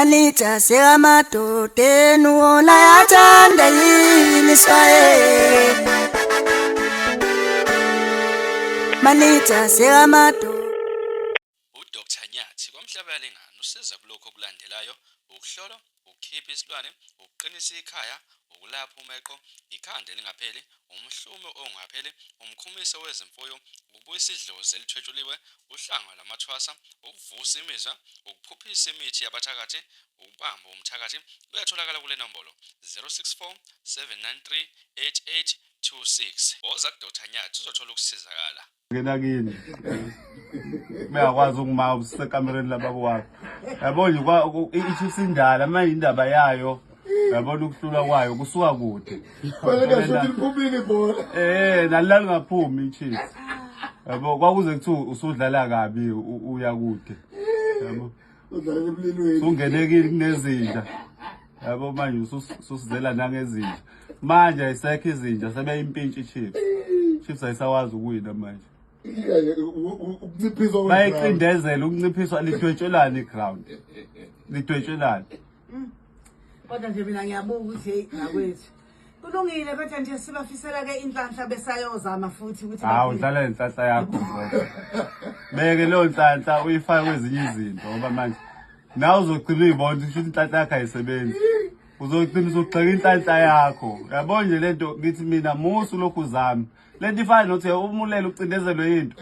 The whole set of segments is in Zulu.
Malita sekamadoda enuwola yathanda yini swaye. Malita sekamadoda. uDr Nyathi kwaMhlabalengane usiza kulokho okulandelayo: ukuhlola, ukukhipha isilwane, ukuqinisa ikhaya, ukulapha umeqo, ikhanda elingapheli, umhlume ongapheli, umkhumiso wezimfuyo, ukubuyisa idlozi elithwetshuliwe, uhlanga lamathwasa, ukuvusa imizwa, ukuphuphisa imithi yabathakathi, ukubamba umthakathi. Uyatholakala kule nombolo 064 793 8826. Woza kuDr Nyathi uzothola ukusizakala. Ngena kini bayakwazi ukuma usekamereni lababo wakho yabona ichiefs indala manje indaba yayo yabona ukuhlula kwayo kusuka kude nalala ngaphumi ichiefs yabo kwakuze kuthiwa usudlala kabi uya kude yabo ungenekile kunezinja yabo manje ususizela nangezinja manje ayisekho izinja sebeyimpintshi chiefs ayisawazi ukuwina manje bayiqindezela ukunciphiswa lidwetshelana iground lidwetshelana. Kodwa nje mina ngiyabuka ukuthi ngakwethu kulungile bethe nje sibafisela ke inhlanhla besayozama futhi ukuthi udlala inhlanhla yakho beke leyo nhlanhla uyifake kwezinye izinto ngoba manje nawe uzogcina uyibona ukuthi inhlanhla yakho ayisebenzi uzogcina usugxeka inhlanhla yakho yabona nje lento ngithi mina musu lokhu uzami lento ifana nothi umulela ucindezelwe into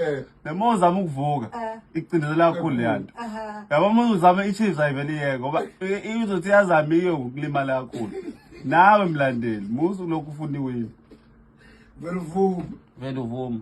noma uzama ukuvuka icindezela kakhulu leyanto yabo uma uzama ichiefs ayiveli yeke ngoba izothi yazama iyo ukulimala kakhulu nawe mlandeli musu lokhu ufuna iwini vele uvuma